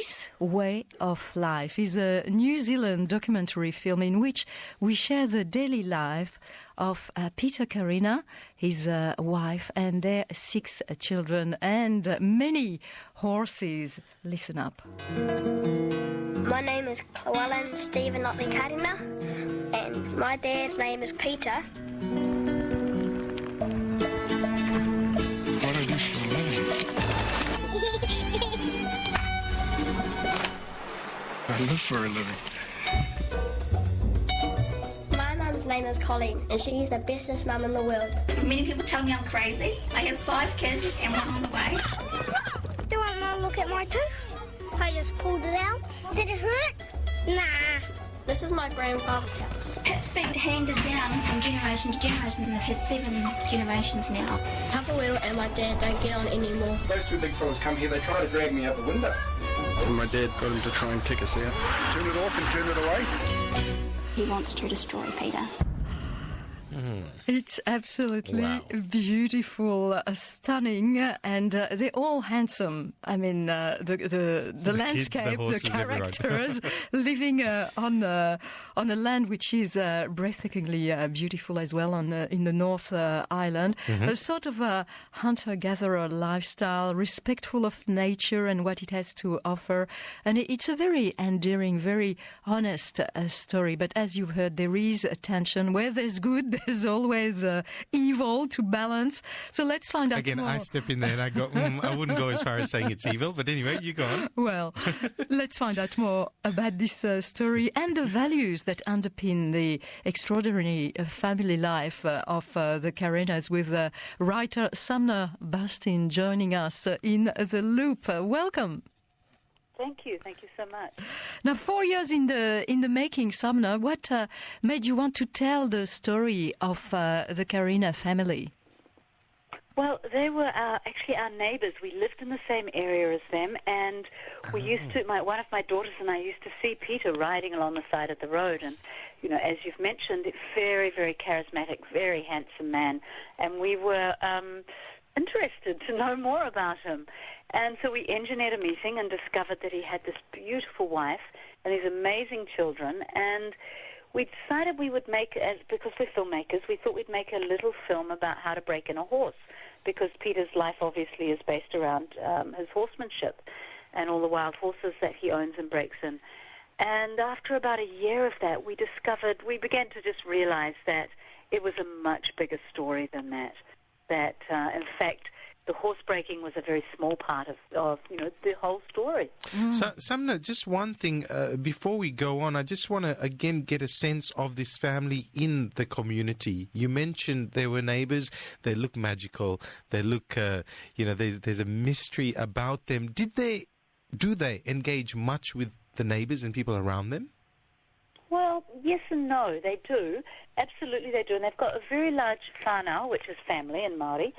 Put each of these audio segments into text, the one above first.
This Way of Life is a New Zealand documentary film in which we share the daily life of Peter Karena, his wife, and their 6 children and many horses. Listen up. My name is Colleen Stephen Otley Karena, and my dad's name is Peter. What do I do for a living? I live for a living. My mum's name is Colleen, and she's the bestest mum in the world. Many people tell me I'm crazy. I have 5 kids and 1 on the way. Do you want to look at my tooth? I just pulled it out. Did it hurt? Nah. This is my grandfather's house. It's been handed down from generation to generation, and I've had 7 generations now. Papa Will and my dad don't get on anymore. Those 2 big fellas come here, they try to drag me out the window. And my dad got him to try and kick us out. Turn it off and turn it away. He wants to destroy Peter. It's absolutely beautiful, stunning, and they're all handsome. I mean, the landscape, kids, the characters living on a land which is breathtakingly beautiful as well in the North Island. A sort of a hunter-gatherer lifestyle, respectful of nature and what it has to offer. And it's a very endearing, very honest story. But as you heard, there is a tension. Where there's good, there's always evil to balance. So let's find out Again, more. I step in there and I go, I wouldn't go as far as saying it's evil, but anyway, you go on. Well, let's find out more about this story and the values that underpin the extraordinary family life of the Karenas with writer Sumner Burstyn joining us in the loop. Karena. Thank you so much. Now, 4 years in the making, Sumner. What made you want to tell the story of the Karena family? Well, they were actually our neighbours. We lived in the same area as them, and we used to. One of my daughters and I used to see Peter riding along the side of the road, and as you've mentioned, very, very charismatic, very handsome man, and we were interested to know more about him. And so we engineered a meeting and discovered that he had this beautiful wife and these amazing children, and we decided we would because we're filmmakers, we thought we'd make a little film about how to break in a horse, because Peter's life obviously is based around his horsemanship and all the wild horses that he owns and breaks in. And after about a year of that, we began to just realize that it was a much bigger story than that. That, in fact, the horse breaking was a very small part of the whole story. So, Sumner, just one thing before we go on, I just want to again get a sense of this family in the community. You mentioned they were neighbours. They look magical. They look, there's a mystery about them. Do they engage much with the neighbours and people around them? Well, yes and no, they do. Absolutely they do. And they've got a very large whānau, which is family in Maori,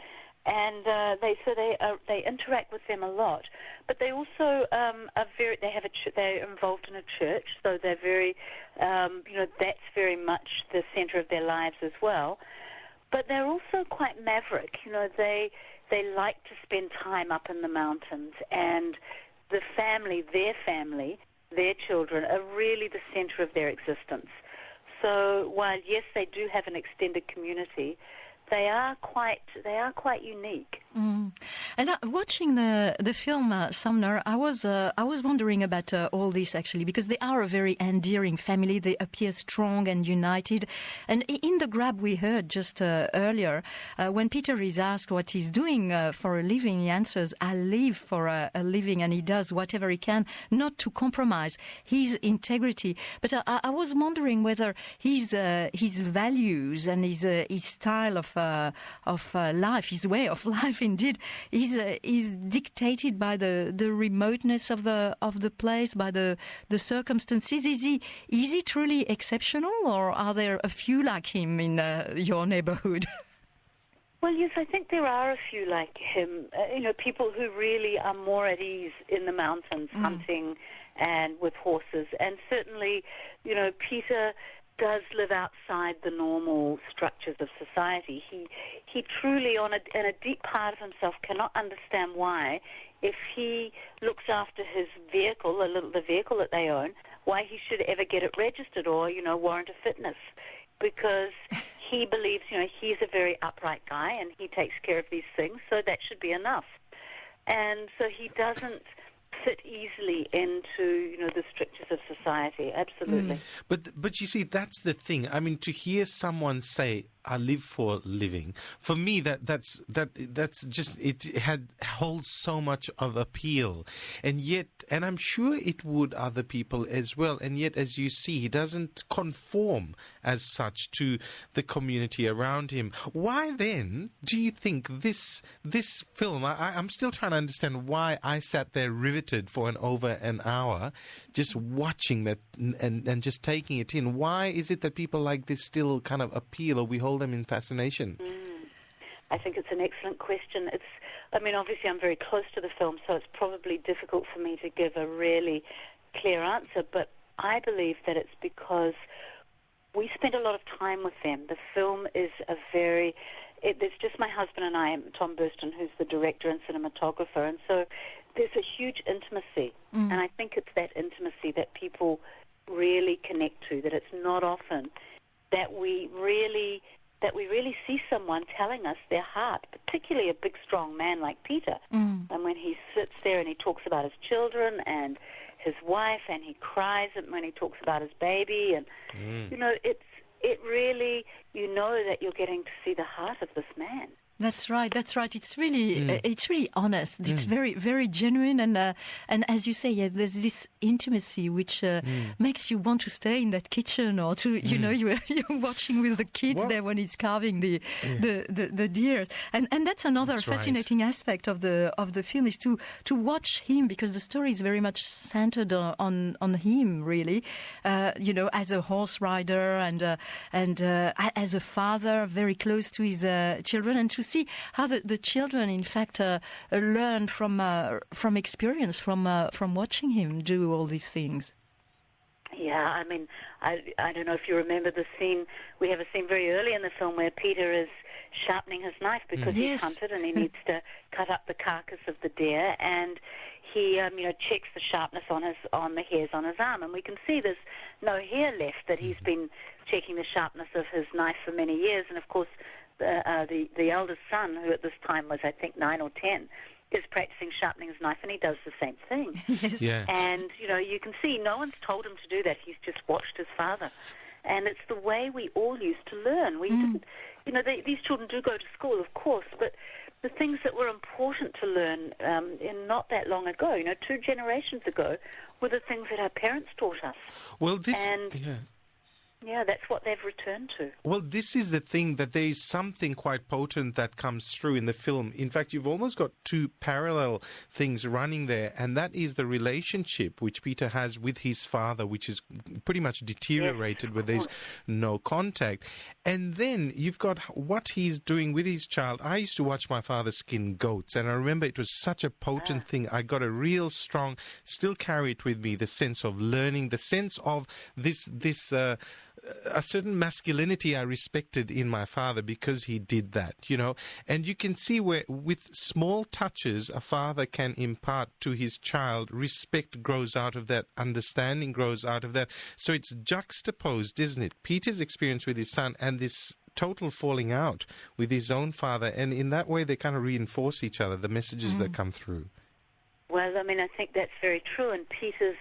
and they interact with them a lot. But they also they're involved in a church, so they're very, that's very much the centre of their lives as well. But they're also quite maverick. They like to spend time up in the mountains, and the family, their children are really the centre of their existence. So while, yes, they do have an extended community, they are quite unique. And watching the film, Sumner, I was wondering about all this actually, because they are a very endearing family. They appear strong and united. And in the grab we heard just earlier, when Peter is asked what he's doing for a living, he answers, "I live for a living," and he does whatever he can not to compromise his integrity. But I was wondering whether his values and his style of life, his way of life, indeed, is dictated by the remoteness of the place, by the circumstances. Is he truly exceptional, or are there a few like him in your neighborhood? Well, yes, I think there are a few like him. People who really are more at ease in the mountains, hunting and with horses. And certainly, Peter does live outside the normal structures of society. He truly, in a deep part of himself, cannot understand why, if he looks after his vehicle, the vehicle that they own, why he should ever get it registered or, warrant a fitness. Because he believes, he's a very upright guy and he takes care of these things, so that should be enough. And so he doesn't fit easily into, the strictures of society. Absolutely. But you see, that's the thing. I mean, to hear someone say, "I live for living," for me, that's just, it holds so much of appeal, and I'm sure it would other people as well. And yet, as you see, he doesn't conform as such to the community around him. Why then do you think this film? I'm still trying to understand why I sat there riveted for over an hour, just watching that and just taking it in. Why is it that people like this still kind of appeal, or we hold them in fascination? I think it's an excellent question. Obviously I'm very close to the film, so it's probably difficult for me to give a really clear answer, but I believe that it's because we spend a lot of time with them. The film is there's just my husband and I, Tom Burstyn, who's the director and cinematographer, and so there's a huge intimacy, and I think it's that intimacy that people really connect to, that it's not often that we really see someone telling us their heart, particularly a big, strong man like Peter. And when he sits there and he talks about his children and his wife, and he cries when he talks about his baby, and it really, that you're getting to see the heart of this man. That's right. It's really honest. It's very, very genuine, and as you say, there's this intimacy which makes you want to stay in that kitchen, or to you're watching with the kids there when he's carving the deer, and that's another fascinating aspect of the film, is to watch him, because the story is very much centered on him, really, as a horse rider and as a father, very close to his children, and to see how the children, in fact, learn from experience, from watching him do all these things. Yeah, I don't know if you remember the scene. We have a scene very early in the film where Peter is sharpening his knife because he's hunted and he needs to cut up the carcass of the deer, and he checks the sharpness on the hairs on his arm, and we can see there's no hair left, that he's been checking the sharpness of his knife for many years. And of course the eldest son, who at this time was, I think, 9 or 10, is practicing sharpening his knife, and he does the same thing. Yes. Yeah. And, you can see no one's told him to do that. He's just watched his father. And it's the way we all used to learn. We didn't, these children do go to school, of course, but the things that were important to learn in not that long ago, 2 generations ago, were the things that our parents taught us. Well, Yeah, that's what they've returned to. Well, this is the thing, that there is something quite potent that comes through in the film. In fact, you've almost got 2 parallel things running there, and that is the relationship which Peter has with his father, which is pretty much deteriorated where there's no contact. And then you've got what he's doing with his child. I used to watch my father skin goats, and I remember it was such a potent thing. I got a real strong, still carry it with me, the sense of learning, the sense of this a certain masculinity I respected in my father because he did that, And you can see where, with small touches, a father can impart to his child. Respect grows out of that. Understanding grows out of that. So it's juxtaposed, isn't it? Peter's experience with his son and this total falling out with his own father. And in that way, they kind of reinforce each other, the messages that come through. Well, I think that's very true. And Peter's,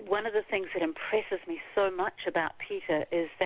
one of the things that impresses me so much about Peter is that